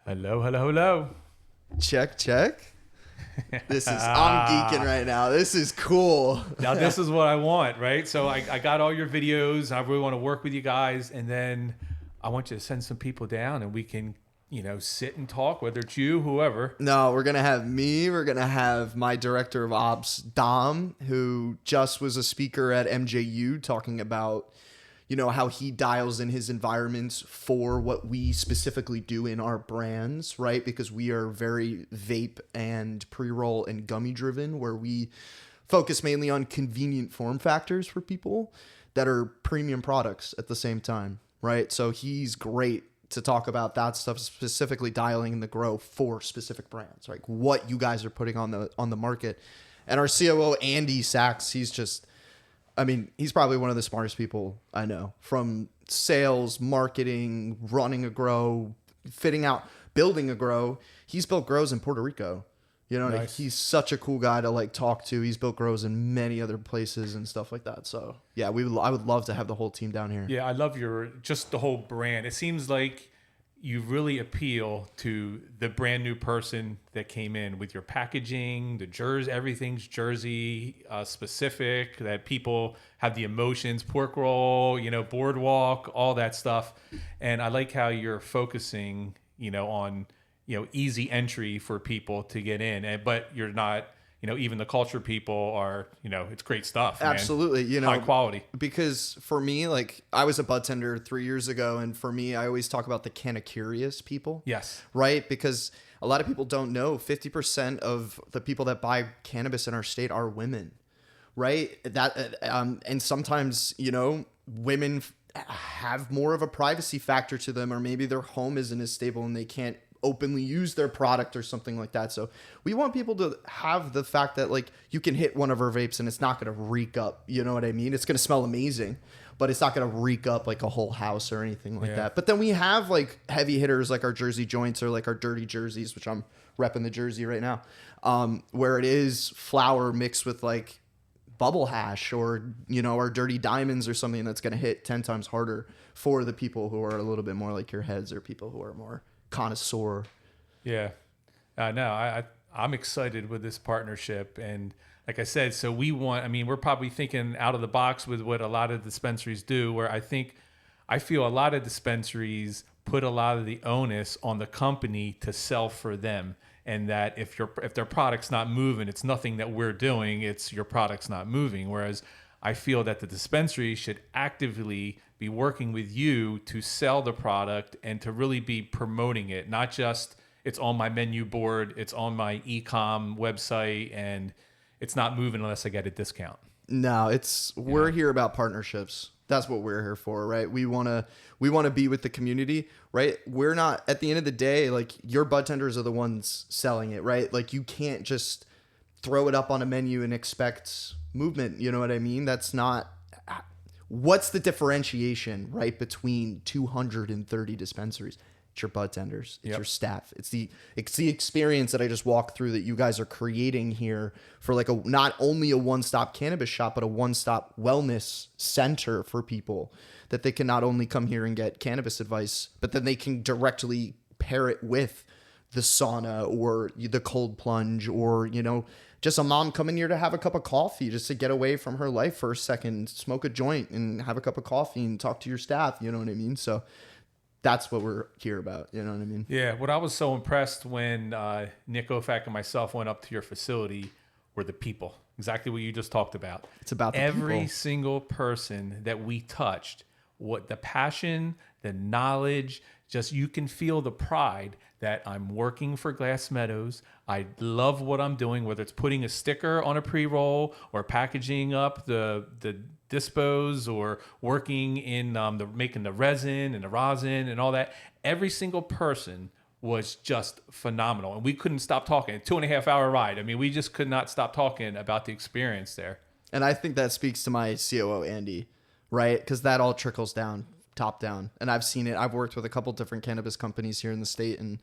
Hello, hello, hello. Check. I'm geeking right now. This is cool. Now, this is what I want, right? So I got all your videos. I really want to work with you guys. And then I want you to send some people down and we can, sit and talk, whether it's you, whoever. No, we're going to have me. We're going to have my director of ops, Dom, who just was a speaker at MJU talking about, how he dials in his environments for what we specifically do in our brands, right? Because we are very vape and pre-roll and gummy driven, where we focus mainly on convenient form factors for people that are premium products at the same time, right? So he's great to talk about that stuff, specifically dialing in the grow for specific brands, like what you guys are putting on the market. And our COO, Andy Sachs, he's probably one of the smartest people I know, from sales, marketing, running a grow, fitting out, building a grow. He's built grows in Puerto Rico. Nice. He's such a cool guy to talk to. He's built grows in many other places and stuff like that. So yeah, I would love to have the whole team down here. Yeah, I love just the whole brand. It seems like you really appeal to the brand new person that came in with your packaging, the jersey, everything's jersey specific, that people have the emotions, pork roll, boardwalk, all that stuff. And I like how you're focusing, on, easy entry for people to get in. But you're not, even the culture people are, it's great stuff. Absolutely. Man. High quality. Because for me, I was a bud tender 3 years ago. And for me, I always talk about the Canna Curious people. Yes. Right? Because a lot of people don't know 50% of the people that buy cannabis in our state are women. Right? And sometimes, women have more of a privacy factor to them, or maybe their home isn't as stable and they can't openly use their product or something like that. So we want people to have the fact that you can hit one of our vapes and it's not going to reek up. You know what I mean? It's going to smell amazing, but it's not going to reek up like a whole house or anything like that. But then we have heavy hitters like our Jersey joints or our dirty jerseys, which I'm repping the jersey right now, where it is flour mixed with bubble hash or, our dirty diamonds or something that's going to hit 10 times harder for the people who are a little bit more like your heads or people who are more connoisseur. Yeah. No, I'm excited with this partnership. And like I said, so we're probably thinking out of the box with what a lot of dispensaries do, where I feel a lot of dispensaries put a lot of the onus on the company to sell for them. And that if their product's not moving, it's nothing that we're doing, it's your product's not moving. Whereas I feel that the dispensary should actively be working with you to sell the product and to really be promoting it, not just it's on my menu board, it's on my e-com website, and it's not moving unless I get a discount. No, we're here about partnerships. That's what we're here for, right? We want to be with the community, right? We're not, at the end of the day, your bud tenders are the ones selling it, right? You can't just throw it up on a menu and expect movement. You know what I mean? That's not. What's the differentiation, right, between 230 dispensaries? It's your bud tenders. It's your staff. It's the experience that I just walked through that you guys are creating here for not only a one-stop cannabis shop, but a one-stop wellness center for people that they can not only come here and get cannabis advice, but then they can directly pair it with the sauna or the cold plunge or, just a mom coming here to have a cup of coffee just to get away from her life for a second, smoke a joint and have a cup of coffee and talk to your staff. You know what I mean? So that's what we're here about. You know what I mean? Yeah. What I was so impressed when Nick Ofak and myself went up to your facility were the people. Exactly what you just talked about. It's about the every people. Single person that we touched, what the passion, the knowledge, just you can feel the pride that I'm working for Glass Meadows. I love what I'm doing, whether it's putting a sticker on a pre-roll or packaging up the dispos or working in making the resin and the rosin and all that. Every single person was just phenomenal. And we couldn't stop talking. A 2.5 hour ride. I mean, we just could not stop talking about the experience there. And I think that speaks to my COO, Andy, right? Because that all trickles down, top down. And I've seen it. I've worked with a couple different cannabis companies here in the state. And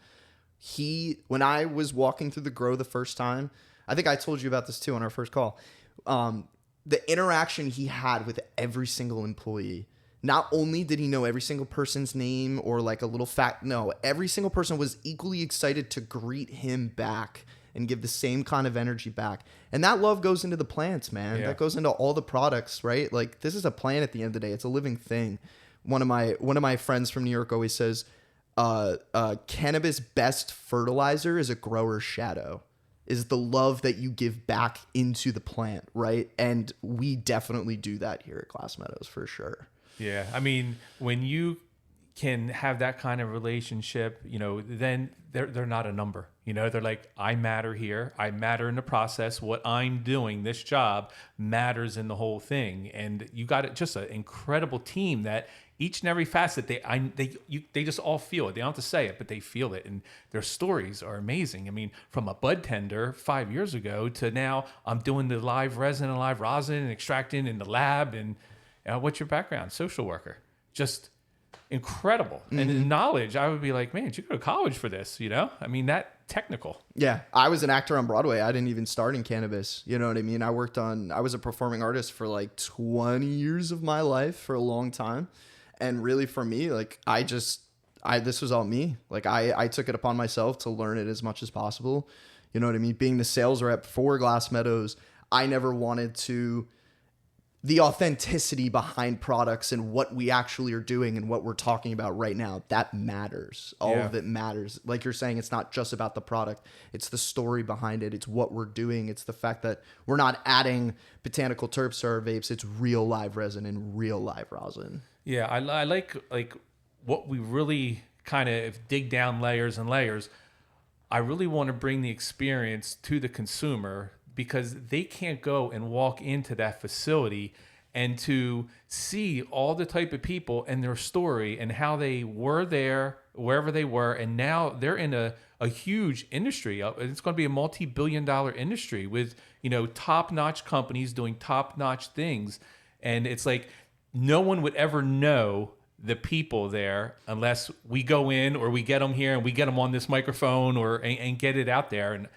when I was walking through the grow the first time, I think I told you about this too on our first call. The interaction he had with every single employee not only did he know every single person's name or like a little fact, no, every single person was equally excited to greet him back and give the same kind of energy back. And that love goes into the plants, man. Yeah. That goes into all the products, right? Like this is a plant at the end of the day. It's a living thing. One of my friends from New York always says, cannabis best fertilizer is a grower's shadow, is the love that you give back into the plant, right? And we definitely do that here at Glass Meadows for sure. Yeah. I mean, when you can have that kind of relationship, then they're not a number. They're like, I matter here. I matter in the process. What I'm doing, this job matters in the whole thing. And you got just an incredible team that each and every facet, they just all feel it. They don't have to say it, but they feel it. And their stories are amazing. I mean, from a bud tender 5 years ago to now I'm doing the live resin and live rosin and extracting in the lab. And what's your background? Social worker. Just incredible. And the knowledge, I would be like, man, did you go to college for this? I mean, that technical. Yeah. I was an actor on Broadway. I didn't even start in cannabis. You know what I mean? I was a performing artist for like 20 years of my life, for a long time. And really for me, like this was all me. Like I took it upon myself to learn it as much as possible. You know what I mean? Being the sales rep for Glass Meadows, I never wanted the authenticity behind products and what we actually are doing and what we're talking about right now. That matters. All of it matters. Like you're saying, it's not just about the product. It's the story behind it. It's what we're doing. It's the fact that we're not adding botanical terps to our vapes. It's real live resin and real live rosin. Yeah, I like what we really kind of dig down layers and layers. I really want to bring the experience to the consumer, because they can't go and walk into that facility and to see all the type of people and their story and how they were there, wherever they were, and now they're in a huge industry. It's going to be a multi-billion-dollar industry with, top-notch companies doing top-notch things. And it's like no one would ever know the people there unless we go in or we get them here and we get them on this microphone and get it out there. And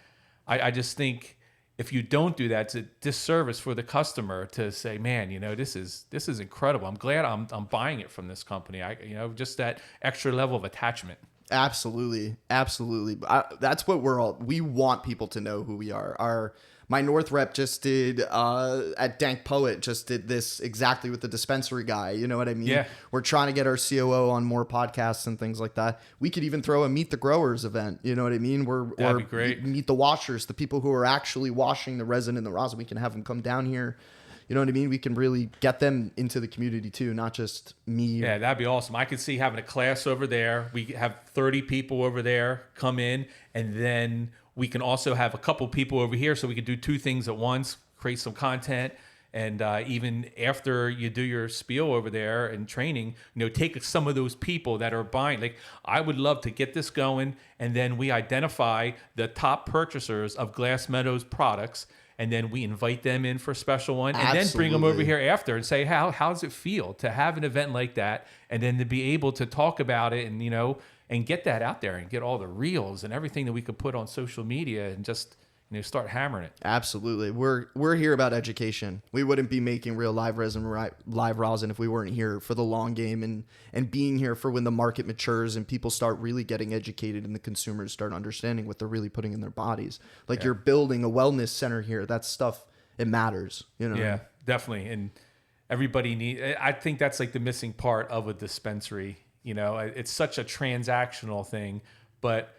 I just think, if you don't do that, it's a disservice for the customer to say, man, this is incredible. I'm glad I'm buying it from this company. Just that extra level of attachment. Absolutely. Absolutely. That's what we want people to know who we are. My North rep just did, at Dank Poet, just did this exactly with the dispensary guy. You know what I mean? Yeah. We're trying to get our COO on more podcasts and things like that. We could even throw a Meet the Growers event. You know what I mean? That'd be great. Meet the washers, the people who are actually washing the resin and the rosin. We can have them come down here. You know what I mean? We can really get them into the community too, not just me. Yeah, that'd be awesome. I could see having a class over there. We have 30 people over there come in, and then we can also have a couple people over here, so we can do two things at once, create some content. And even after you do your spiel over there and training, take some of those people that are buying. Like, I would love to get this going, and then we identify the top purchasers of Glass Meadows products, and then we invite them in for a special one, and then bring them over here after and say, how does it feel to have an event like that, and then to be able to talk about it and and get that out there and get all the reels and everything that we could put on social media and just start hammering it. Absolutely. We're here about education. We wouldn't be making real live resin, live rosin if we weren't here for the long game and being here for when the market matures and people start really getting educated and the consumers start understanding what they're really putting in their bodies. Like you're building a wellness center here. That stuff, it matters, Yeah, definitely. And everybody I think that's like the missing part of a dispensary. It's such a transactional thing, but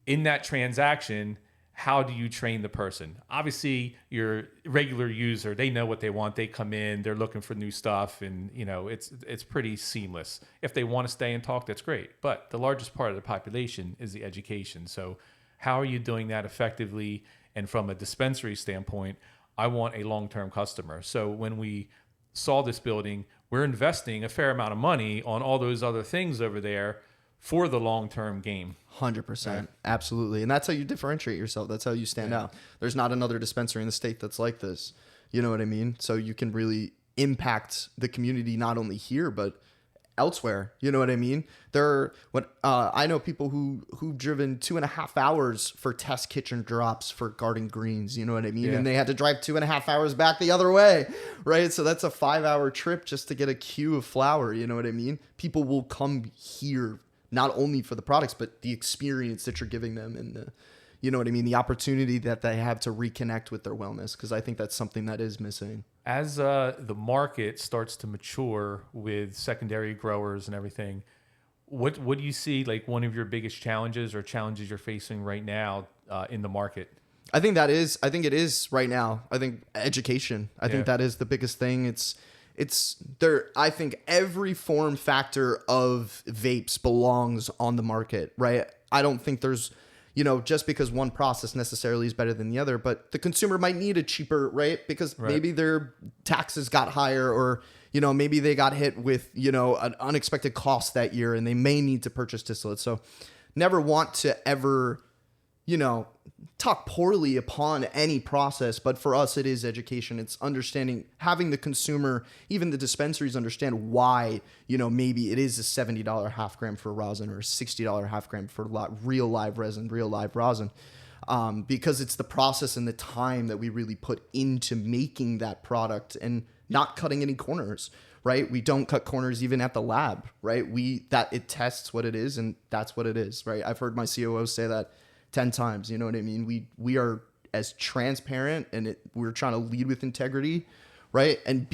in that transaction, how do you train the person? Obviously, your regular user, they know what they want. They come in, they're looking for new stuff, and it's pretty seamless. If they want to stay and talk, that's great. But the largest part of the population is the education. So how are you doing that effectively? And from a dispensary standpoint, I want a long-term customer. So when we saw this building, we're investing a fair amount of money on all those other things over there for the long-term game. 100%. Right. Absolutely. And that's how you differentiate yourself. That's how you stand out. There's not another dispensary in the state that's like this. You know what I mean? So you can really impact the community, not only here, but elsewhere. You know what I mean? I know people who've driven 2.5 hours for test kitchen drops for garden greens. You know what I mean? Yeah. And they had to drive 2.5 hours back the other way, right? So that's a 5-hour trip just to get a queue of flower. You know what I mean? People will come here not only for the products, but the experience that you're giving them and you know what I mean? The opportunity that they have to reconnect with their wellness. Because I think that's something that is missing. As the market starts to mature with secondary growers and everything, what do you see like one of your biggest challenges or challenges you're facing right now in the market? I think it is right now. I think education. I think that is the biggest thing. It's there. I think every form factor of vapes belongs on the market, right? I don't think there's, just because one process necessarily is better than the other, but the consumer might need a cheaper, right? Because maybe their taxes got higher, or, maybe they got hit with, an unexpected cost that year and they may need to purchase distillate. So never want to ever, talk poorly upon any process, but for us, it is education. It's understanding, having the consumer, even the dispensaries understand why, maybe it is a $70 half gram for rosin or a $60 half gram for real live resin, real live rosin. Because it's the process and the time that we really put into making that product and not cutting any corners, right? We don't cut corners even at the lab, right? It tests what it is and that's what it is, right? I've heard my COO say that 10 times, you know what I mean? We are as transparent and we're trying to lead with integrity, right? And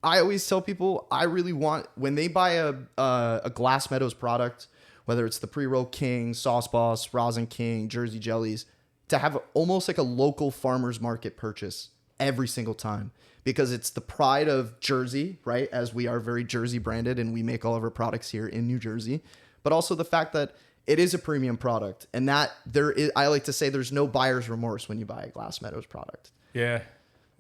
I always tell people, I really want, when they buy a Glass Meadows product, whether it's the Pre-Roll King, Sauce Boss, Rosin King, Jersey Jellies, to have almost like a local farmer's market purchase every single time, because it's the pride of Jersey, right? As we are very Jersey branded and we make all of our products here in New Jersey, but also the fact that it is a premium product, and that I like to say there's no buyer's remorse when you buy a Glass Meadows product. Yeah,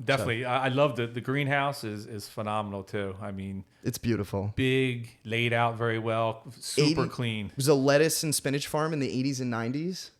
definitely. So, I love the greenhouse is phenomenal too. I mean, it's beautiful. Big, laid out very well, super clean. It was a lettuce and spinach farm in the 80s and 90s.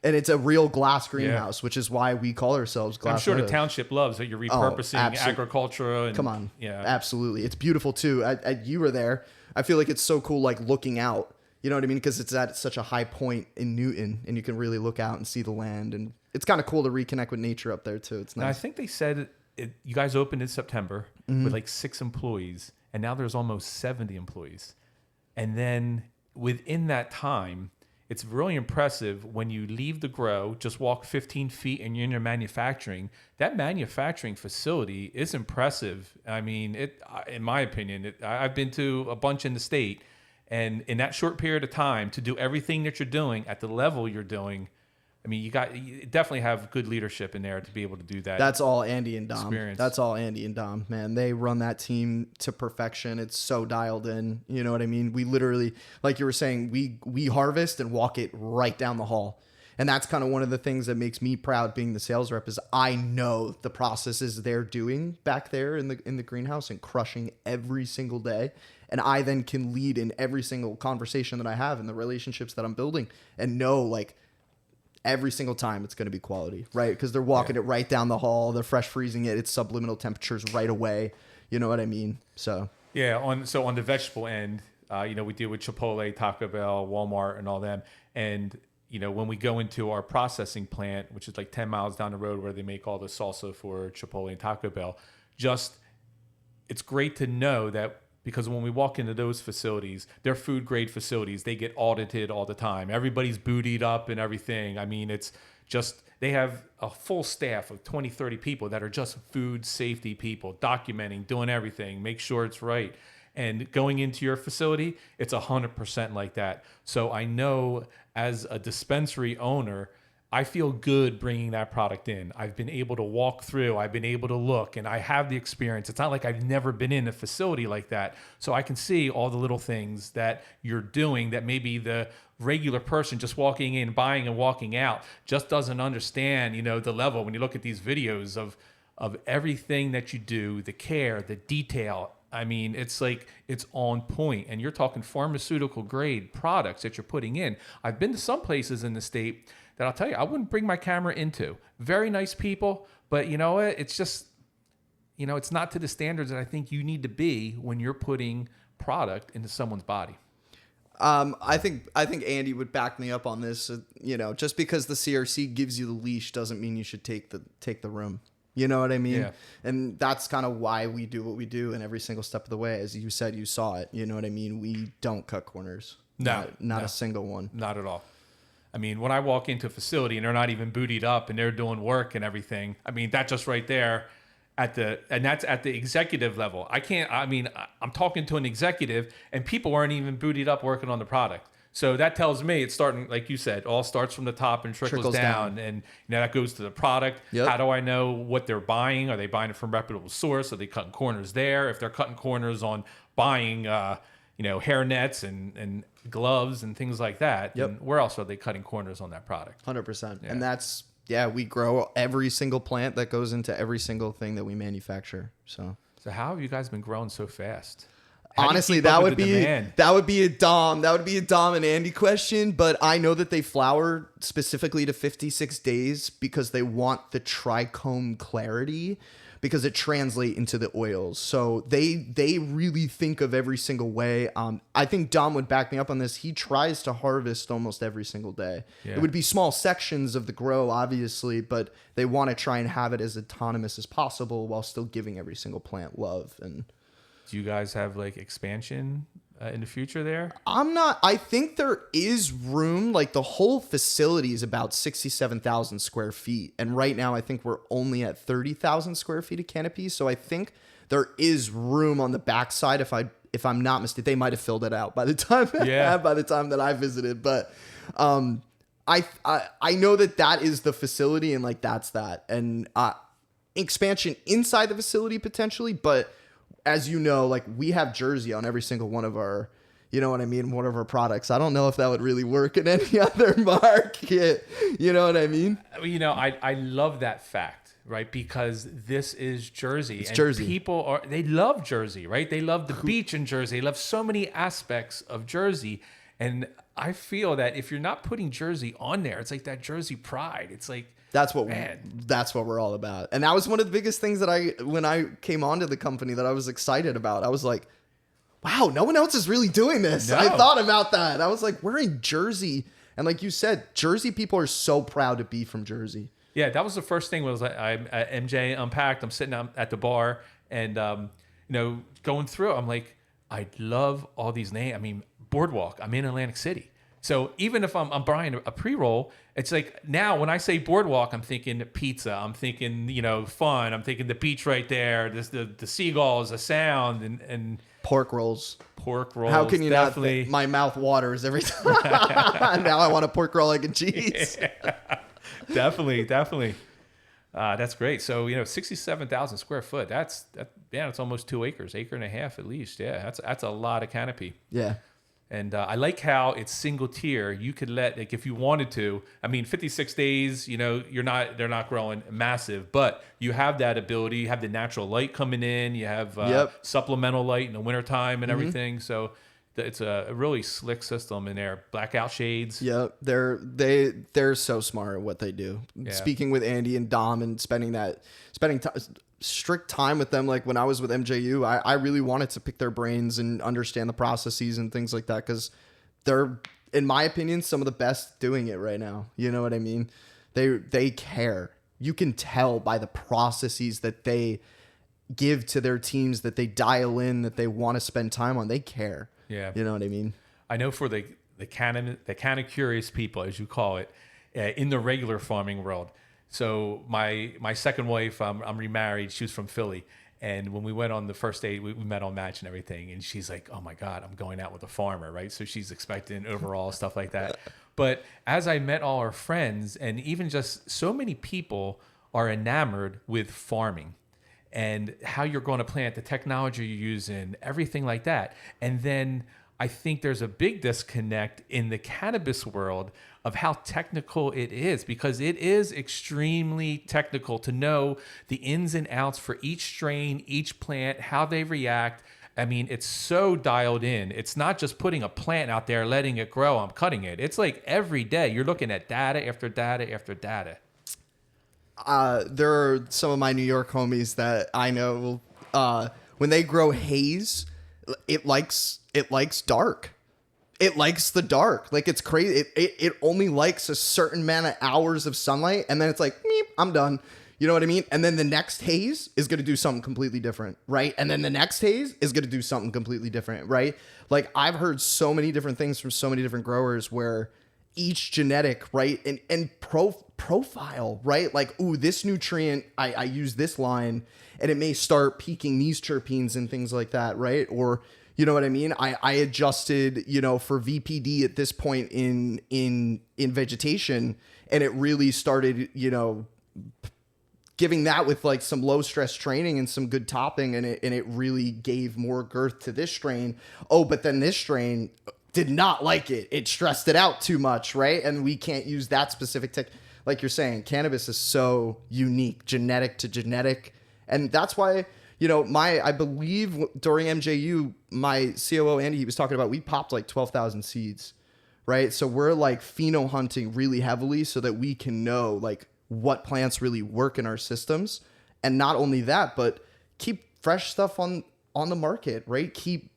And it's a real glass greenhouse, which is why we call ourselves Glass I'm sure Meadows. The township loves that you're repurposing agriculture. And, come on. Yeah. Absolutely. It's beautiful too. You were there. I feel like it's so cool, like looking out. You know what I mean? Because it's at such a high point in Newton, and you can really look out and see the land. And it's kind of cool to reconnect with nature up there, too. It's nice. Now, I think they said you guys opened in September with like 6 employees, and now there's almost 70 employees. And then within that time, it's really impressive when you leave the grow, just walk 15 feet and you're in your manufacturing. That manufacturing facility is impressive. I mean, in my opinion, I've been to a bunch in the state. And in that short period of time, to do everything that you're doing at the level you're doing, I mean, you definitely have good leadership in there to be able to do that. That's all Andy and Dom. Experience. That's all Andy and Dom, man. They run that team to perfection. It's so dialed in. You know what I mean? We literally, like you were saying, we harvest and walk it right down the hall. And that's kind of one of the things that makes me proud being the sales rep, is I know the processes they're doing back there in the greenhouse and crushing every single day. And I then can lead in every single conversation that I have and the relationships that I'm building, and know like every single time it's going to be quality, right? Because they're walking it right down the hall. They're fresh freezing it. It's subliminal temperatures right away. You know what I mean? So yeah. On the vegetable end, we deal with Chipotle, Taco Bell, Walmart, and all them. And when we go into our processing plant, which is like 10 miles down the road where they make all the salsa for Chipotle and Taco Bell, it's great to know that, because when we walk into those facilities, they're food grade facilities. They get audited all the time. Everybody's bootied up and everything. I mean, it's just, they have a full staff of 20, 30 people that are just food safety people, documenting, doing everything, make sure it's right. And going into your facility, it's 100% like that. So I know as a dispensary owner, I feel good bringing that product in. I've been able to walk through, I've been able to look, and I have the experience. It's not like I've never been in a facility like that. So I can see all the little things that you're doing that maybe the regular person just walking in, buying and walking out just doesn't understand, the level. When you look at these videos of everything that you do, the care, the detail, I mean, it's like, it's on point. And you're talking pharmaceutical grade products that you're putting in. I've been to some places in the state that I'll tell you, I wouldn't bring my camera into. Very nice people, but you know what? It's just, it's not to the standards that I think you need to be when you're putting product into someone's body. I think Andy would back me up on this. Just because the CRC gives you the leash doesn't mean you should take the room. You know what I mean? Yeah. And that's kind of why we do what we do in every single step of the way. As you said, you saw it. You know what I mean? We don't cut corners. No, not a single one. Not at all. I mean, when I walk into a facility and they're not even bootied up and they're doing work and everything, I mean, that just right there and that's at the executive level. I'm talking to an executive and people aren't even bootied up working on the product. So that tells me it's starting, like you said, all starts from the top and trickles down. And that goes to the product. Yep. How do I know what they're buying? Are they buying it from a reputable source? Are they cutting corners there? If they're cutting corners on buying, hair nets and gloves and things like that, yep. then where else are they cutting corners on that product? 100%. Yeah. And that's, we grow every single plant that goes into every single thing that we manufacture. So how have you guys been growing so fast? Honestly, that would be a Dom and Andy question, but I know that they flower specifically to 56 days because they want the trichome clarity because it translates into the oils. So they really think of every single way. I think Dom would back me up on this. He tries to harvest almost every single day. Yeah. It would be small sections of the grow, obviously, but they want to try and have it as autonomous as possible while still giving every single plant love. And do you guys have like expansion in the future there? I think there is room. Like the whole facility is about 67,000 square feet. And right now I think we're only at 30,000 square feet of canopy. So I think there is room on the backside. If I'm not mistaken, they might've filled it out by the time, by the time that I visited. But, I know that is the facility and like, that's that. And, expansion inside the facility potentially, but as you know, like we have Jersey on every single one of our, one of our products. I don't know if that would really work in any other market. You know what I mean? I love that fact, right? Because this is Jersey. It's Jersey. People they love Jersey, right? They love the beach in Jersey. They love so many aspects of Jersey. And I feel that if you're not putting Jersey on there, it's like that Jersey pride. It's like, that's what we're all about. And that was one of the biggest things that when I came onto the company that I was excited about. I was like, wow, no one else is really doing this. No. I thought about that. I was like, we're in Jersey. And like you said, Jersey people are so proud to be from Jersey. Yeah, that was the first thing was I'm at MJ Unpacked. I'm sitting at the bar and, going through, I'm like, I love all these names. I mean, Boardwalk, I'm in Atlantic City. So even if I'm buying a pre-roll, it's like now when I say Boardwalk, I'm thinking pizza. I'm thinking, fun. I'm thinking the beach right there. There's the seagulls, the sound, and pork rolls. Pork rolls. How can you definitely not? My mouth waters every time. Now I want a pork roll, egg, and cheese. Yeah. Definitely. That's great. So 67,000 square foot. That's almost 2 acres, acre and a half at least. Yeah, that's a lot of canopy. Yeah. And I like how it's single tier. You could if you wanted to, 56 days, they're not growing massive, but you have that ability. You have the natural light coming in. You have supplemental light in the wintertime and everything. So it's a really slick system in there. Blackout shades. Yep. They're so smart at what they do. Yeah. Speaking with Andy and Dom and spending strict time with them, like when I was with MJU, I really wanted to pick their brains and understand the processes and things like that because they're, in my opinion, some of the best doing it right now. You know what I mean? They care. You can tell by the processes that they give to their teams, that they dial in, that they want to spend time on. They care. Yeah. You know what I mean? I know for the kind of curious people, as you call it, in the regular farming world. So my second wife, I'm remarried. She was from Philly. And when we went on the first date, we met on Match and everything. And she's like, oh my God, I'm going out with a farmer, right? So she's expecting overall stuff like that. But as I met all our friends, and even just so many people are enamored with farming and how you're going to plant, the technology you're using, everything like that. And then I think there's a big disconnect in the cannabis world of how technical it is, because it is extremely technical to know the ins and outs for each strain, each plant, how they react. It's so dialed in. It's not just putting a plant out there, letting it grow, I'm cutting it. It's like every day you're looking at data after data after data. There are some of my New York homies that I know, when they grow haze, it likes dark. It likes the dark. Like, it's crazy. It only likes a certain amount of hours of sunlight, and then it's like, meep, I'm done. You know what I mean? And then the next haze is going to do something completely different, right? And then the next haze is going to do something completely different, right? Like, I've heard so many different things from so many different growers where each genetic, right, and profile, right? Like, ooh, this nutrient, I use this line, and it may start peaking these terpenes and things like that, right? Or, you know what I mean? I adjusted, you know, for VPD at this point in vegetation, and it really started, you know, giving that with like some low stress training and some good topping, and it really gave more girth to this strain. Oh, but then this strain did not like it. It stressed it out too much, right? And we can't use that specific tech. Like you're saying, cannabis is so unique, genetic to genetic. And that's why, you know, I believe during MJU, my COO, Andy, he was talking about, we popped like 12,000 seeds, right? So we're like pheno hunting really heavily so that we can know like what plants really work in our systems. And not only that, but keep fresh stuff on the market, right? Keep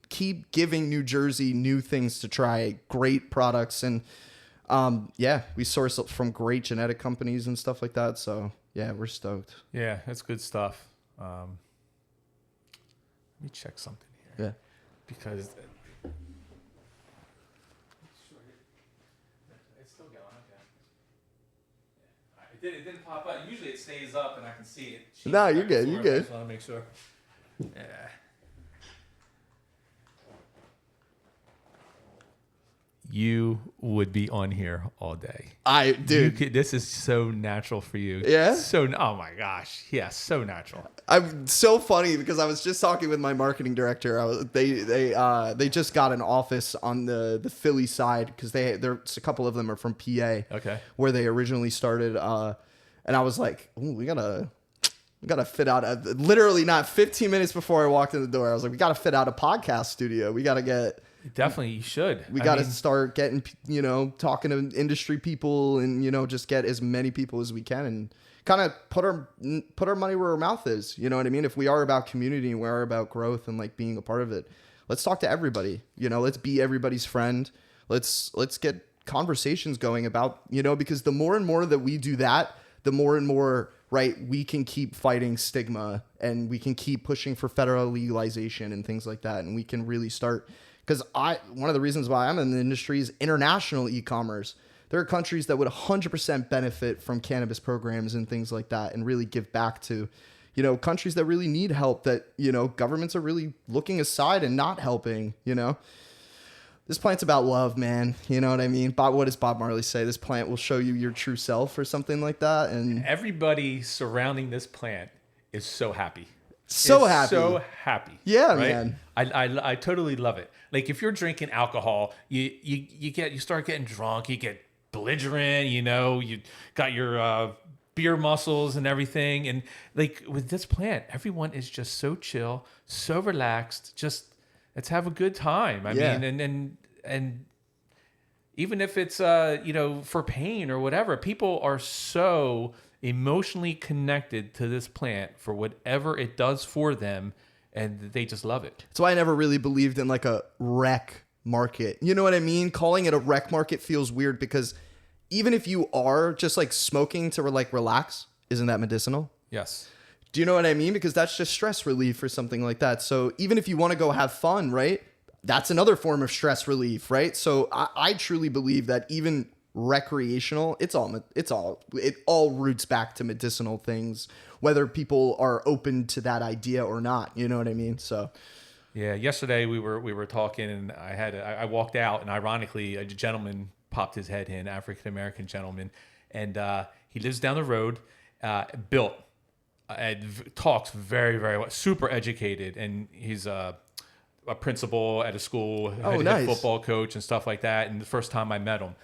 giving New Jersey new things to try, great products. And yeah, we source from great genetic companies and stuff like that. So yeah, we're stoked. Yeah, that's good stuff. Let me check something here. Yeah. Because it's still going. Okay. It didn't pop up. Usually it stays up and I can see it. No, you're good. You're good. I just want to make sure. Yeah. You would be on here all day. This is so natural for you. Yeah. Oh my gosh. Yeah. So natural. I'm so funny because I was just talking with my marketing director. They just got an office on the Philly side because there's a couple of them are from PA. Okay. Where they originally started. And I was like, ooh, we gotta fit out literally not 15 minutes before I walked in the door. I was like, we gotta fit out a podcast studio. We gotta get. Definitely, you should. We got to start getting, you know, talking to industry people and, you know, just get as many people as we can and kind of put our money where our mouth is. You know what I mean? If we are about community and we are about growth and like being a part of it, let's talk to everybody. You know, let's be everybody's friend. Let's get conversations going about, you know, because the more and more that we do that, the more and more, right, we can keep fighting stigma and we can keep pushing for federal legalization and things like that. And we can really start. Because one of the reasons why I'm in the industry is international e-commerce. There are countries that would 100% benefit from cannabis programs and things like that and really give back to, you know, countries that really need help that, you know, governments are really looking aside and not helping, you know. This plant's about love, man. You know what I mean? What does Bob Marley say? This plant will show you your true self or something like that. And everybody surrounding this plant is so happy. So happy. Yeah, right? Man. I totally love it. Like if you're drinking alcohol, you start getting drunk, you get belligerent, you know, you got your beer muscles and everything. And like with this plant, everyone is just so chill, so relaxed. Just let's have a good time. I mean, and even if it's you know, for pain or whatever, people are so emotionally connected to this plant for whatever it does for them, and they just love it. That's why I never really believed in like a rec market. You know what I mean? Calling it a rec market feels weird because even if you are just like smoking to like relax, isn't that medicinal? Yes. Do you know what I mean? Because that's just stress relief or something like that. So even if you want to go have fun, right? That's another form of stress relief, right? So I truly believe that even recreational, it all roots back to medicinal things, whether people are open to that idea or not. You know what I mean? So yeah, yesterday we were talking and I walked out and ironically a gentleman popped his head in, African American gentleman, and he lives down the road, built talks very, very well, super educated, and he's a principal at a school, head football coach and stuff like that. And the first time I met him,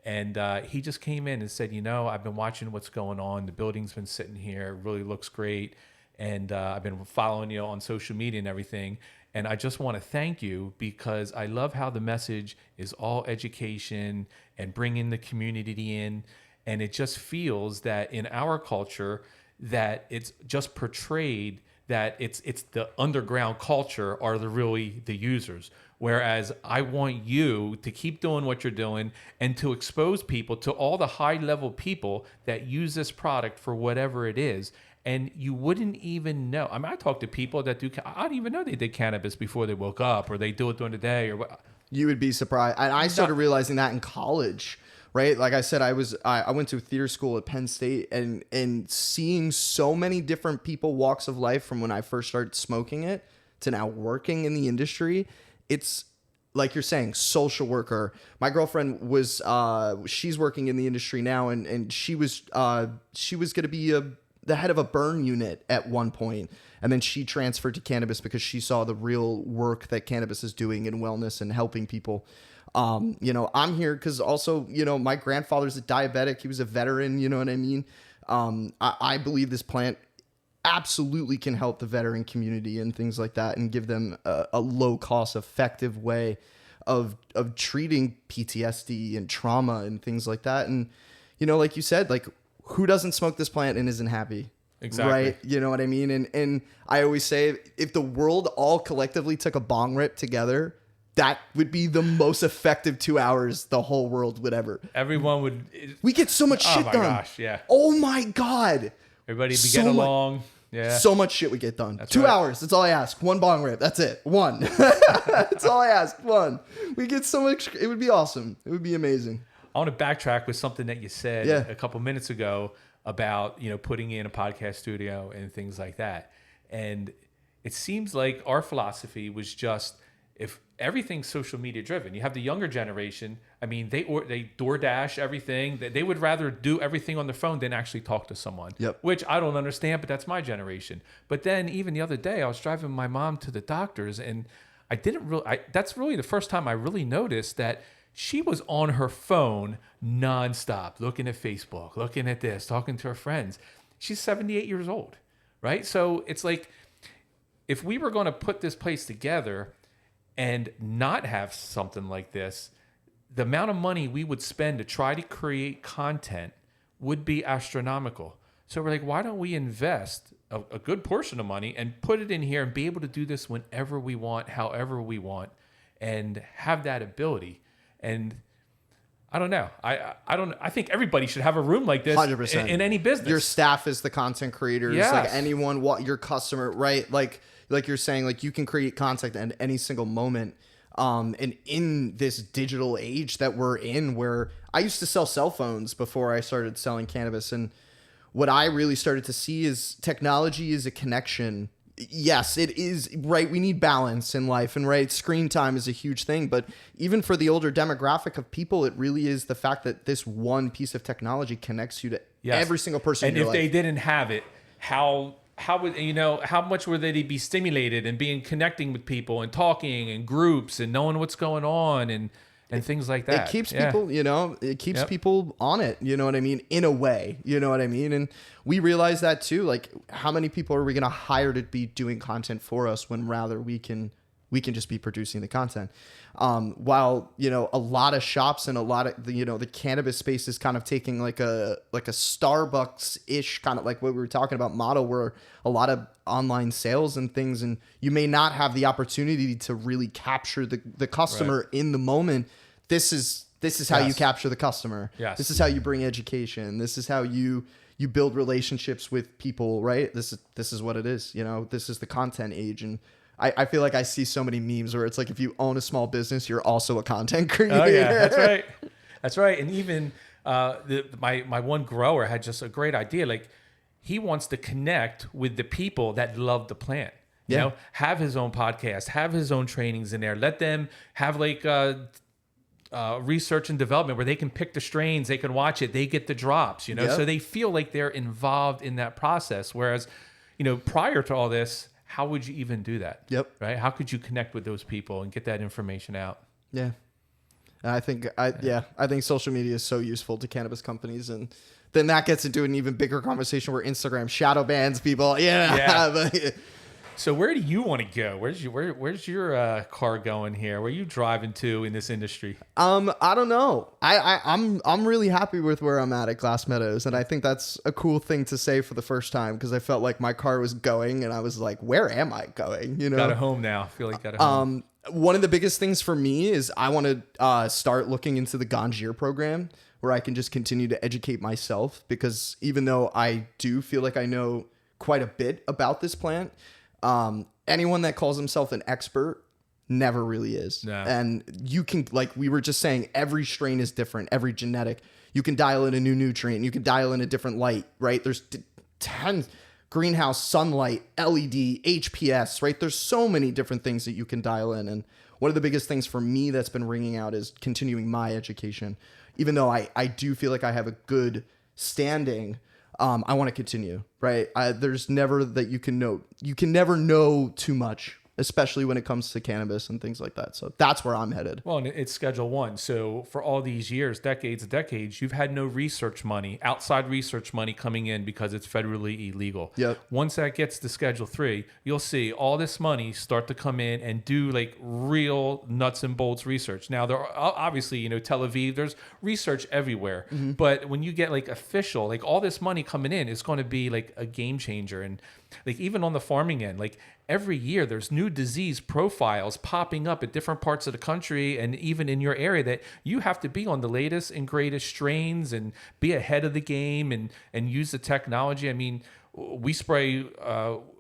and he just came in and said, you know, I've been watching what's going on. The building's been sitting here. It really looks great. And I've been following you on social media and everything. And I just want to thank you because I love how the message is all education and bringing the community in. And it just feels that in our culture that it's just portrayed that it's the underground culture are really the users. Whereas I want you to keep doing what you're doing and to expose people to all the high level people that use this product for whatever it is. And you wouldn't even know. I mean, I talk to people that do, I didn't even know they did cannabis before they woke up, or they do it during the day, or what. You would be surprised. And I started realizing that in college, right? Like I said, I went to theater school at Penn State, and seeing so many different people, walks of life, from when I first started smoking it to now working in the industry. It's like you're saying, social worker. My girlfriend was, she's working in the industry now, and she was going to be the head of a burn unit at one point, and then she transferred to cannabis because she saw the real work that cannabis is doing in wellness and helping people. I'm here because also, my grandfather's a diabetic. He was a veteran. You know what I mean? I believe this plant absolutely can help the veteran community and things like that, and give them a low cost, effective way of treating PTSD and trauma and things like that. And, like you said, like, who doesn't smoke this plant and isn't happy? Exactly. Right? You know what I mean? And I always say, if the world all collectively took a bong rip together, that would be the most effective 2 hours the whole world would ever. Everyone would. We get so much shit done. Oh my gosh, yeah. Oh my God. Everybody would get along. Yeah. So much shit we get done. That's 2 right. hours. That's all I ask. One bong rip. That's it. One. That's all I ask. One. We get so much. It would be awesome. It would be amazing. I want to backtrack with something that you said a couple minutes ago about, putting in a podcast studio and things like that. And it seems like our philosophy was just, if everything's social media driven, you have the younger generation. I mean, they DoorDash everything. They would rather do everything on the phone than actually talk to someone. Yep. Which I don't understand, but that's my generation. But then even the other day, I was driving my mom to the doctor's, and that's really the first time I really noticed that she was on her phone nonstop, looking at Facebook, looking at this, talking to her friends. She's 78 years old, right? So it's like, if we were going to put this place together and not have something like this, the amount of money we would spend to try to create content would be astronomical. So we're like, why don't we invest a good portion of money and put it in here and be able to do this whenever we want, however we want, and have that ability. And I don't know. I think everybody should have a room like this 100%. in any business. Your staff is the content creators. Yes. Like anyone, your customer, right? Like you're saying, like, you can create content at any single moment. And in this digital age that we're in, where I used to sell cell phones before I started selling cannabis, and what I really started to see is technology is a connection. Yes, it is, right? We need balance in life, and right, screen time is a huge thing. But even for the older demographic of people, it really is the fact that this one piece of technology connects you to every single person in your life. And if they didn't have it, how would, how much would they be stimulated and connecting with people and talking and groups and knowing what's going on and things like that. It keeps people, it keeps people on it, you know what I mean? In a way, you know what I mean? And we realize that too. Like, how many people are we going to hire to be doing content for us when rather we can just be producing the content? While, a lot of shops and a lot of the cannabis space is kind of taking like a Starbucks-ish kind of like what we were talking about model, where a lot of online sales and things, and you may not have the opportunity to really capture the customer in the moment. This is how you capture the customer. Yes. This is how you bring education. This is how you build relationships with people, right? This is what it is. This is the content age. And I feel like I see so many memes where it's like, if you own a small business, you're also a content creator. Oh yeah, that's right. That's right. And even my one grower had just a great idea. Like, he wants to connect with the people that love the plant. Have his own podcast, have his own trainings in there. Let them have like research and development where they can pick the strains, they can watch it, they get the drops, so they feel like they're involved in that process. Whereas, prior to all this, how would you even do that? Yep. Right? How could you connect with those people and get that information out? Yeah. And I think social media is so useful to cannabis companies, and then that gets into an even bigger conversation where Instagram shadow bans people. Yeah. Yeah. So where do you want to go? Where's your car going here? Where are you driving to in this industry? I don't know. I'm really happy with where I'm at Glass Meadows, and I think that's a cool thing to say for the first time because I felt like my car was going, and I was like, where am I going? You know, Got a home now. I feel like got a home. One of the biggest things for me is I want to start looking into the Ganjier program where I can just continue to educate myself because even though I do feel like I know quite a bit about this plant, anyone that calls himself an expert never really is. No. And you can, like we were just saying, every strain is different, every genetic. You can dial in a new nutrient. You can dial in a different light, right? There's 10 greenhouse, sunlight, LED, HPS, right? There's so many different things that you can dial in. And one of the biggest things for me that's been ringing out is continuing my education. Even though I do feel like I have a good standing, I want to continue, right? There's never that you can never know too much, especially when it comes to cannabis and things like that. So that's where I'm headed. Well, and it's Schedule 1. So for all these years, decades, you've had no research money, outside research money coming in because it's federally illegal. Yep. Once that gets to Schedule 3, you'll see all this money start to come in and do like real nuts and bolts research. Now, there are obviously, Tel Aviv, there's research everywhere. Mm-hmm. But when you get like official, like all this money coming in, it's going to be like a game changer. And like even on the farming end, like every year there's new disease profiles popping up at different parts of the country and even in your area that you have to be on the latest and greatest strains and be ahead of the game and use the technology. I mean, we spray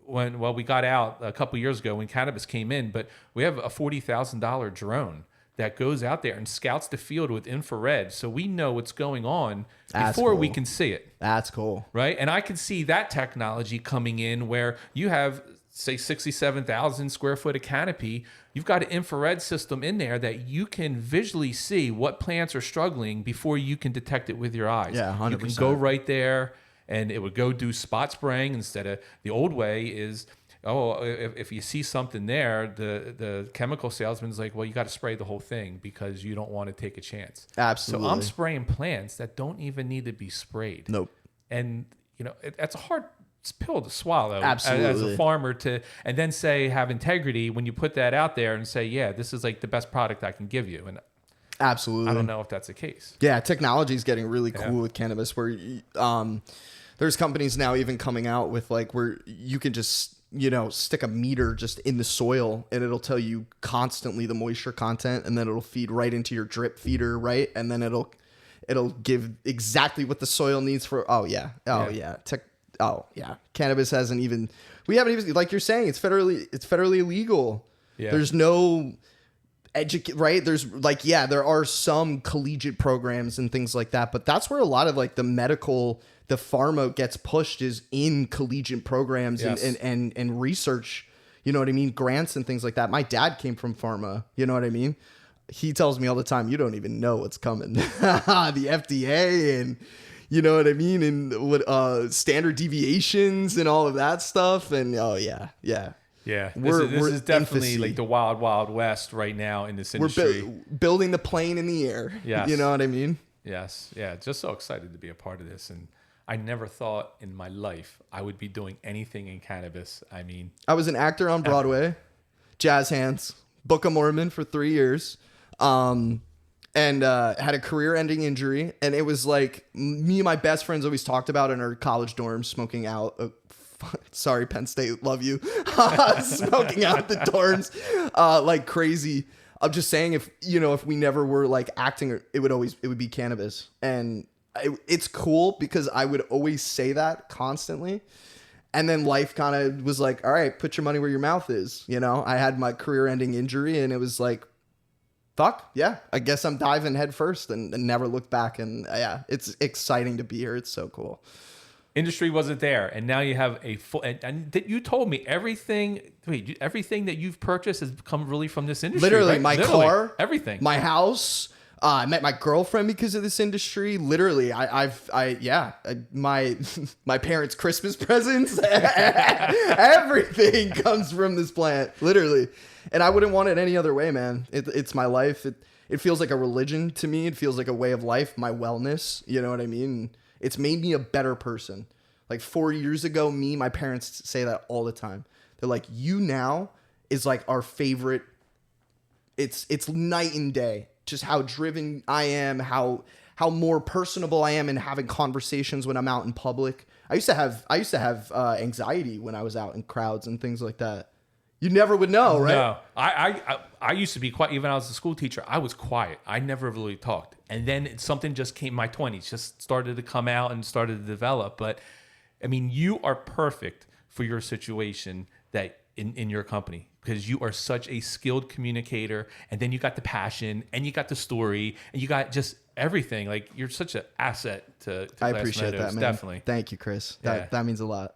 when we got out a couple years ago when cannabis came in, but we have a $40,000 drone that goes out there and scouts the field with infrared. So we know what's going on before we can see it. That's cool. Right? And I can see that technology coming in where you have, say, 67,000 square foot of canopy. You've got an infrared system in there that you can visually see what plants are struggling before you can detect it with your eyes. Yeah, 100%. You can go right there and it would go do spot spraying instead of the old way is, if you see something there, the chemical salesman's like, well, you got to spray the whole thing because you don't want to take a chance. Absolutely. So I'm spraying plants that don't even need to be sprayed. Nope. And, that's a hard pill to swallow. Absolutely. As a farmer and then say, have integrity when you put that out there and say, yeah, this is like the best product I can give you. And absolutely. I don't know if that's the case. Yeah. Technology is getting really cool with cannabis where, there's companies now even coming out with like where you can just, stick a meter just in the soil and it'll tell you constantly the moisture content and then it'll feed right into your drip feeder, right? And then it'll give exactly what the soil needs for, cannabis we haven't even, like you're saying, it's federally illegal. Yeah. There's no right? There's like, there are some collegiate programs and things like that, but that's where a lot of like the pharma gets pushed is in collegiate programs. Yes. and research, you know what I mean? Grants and things like that. My dad came from pharma, you know what I mean? He tells me all the time, you don't even know what's coming. The FDA and you know what I mean? And what standard deviations and all of that stuff. And yeah. Yeah, this is definitely like the wild, wild west right now in this industry. We're building the plane in the air. Yes. You know what I mean? Yes. Yeah. Just so excited to be a part of this. And I never thought in my life I would be doing anything in cannabis. I mean, I was an actor on Broadway, jazz hands, Book of Mormon for 3 years, and had a career-ending injury. And it was like me and my best friends always talked about in our college dorms smoking out. Sorry, Penn State, love you. Smoking out the dorms like crazy. I'm just saying if we never were like acting, it would be cannabis. And it's cool because I would always say that constantly. And then life kind of was like, all right, put your money where your mouth is. I had my career-ending injury and it was like, fuck, yeah, I guess I'm diving head first and never looked back. And yeah, it's exciting to be here. It's so cool. Industry wasn't there, and now you have a full. And you told me everything that you've purchased has come really from this industry. Literally, right? Car, everything, my house. I met my girlfriend because of this industry. Literally, my parents' Christmas presents, everything comes from this plant. Literally, and I wouldn't want it any other way, man. It's my life. It feels like a religion to me. It feels like a way of life. My wellness. You know what I mean? It's made me a better person. Like 4 years ago, my parents say that all the time. They're like, you now is like our favorite. It's night and day, just how driven I am, how more personable I am in having conversations when I'm out in public. I used to have anxiety when I was out in crowds and things like that. You never would know, right? No, I used to be quiet. Even when I was a school teacher, I was quiet. I never really talked. And then something just came, my 20s just started to come out and started to develop. But I mean, you are perfect for your situation that in your company, because you are such a skilled communicator, and then you got the passion and you got the story and you got just everything. Like, you're such an asset to I Glass appreciate Meadows, that, man. definitely. Thank you, Chris. Yeah. That means a lot.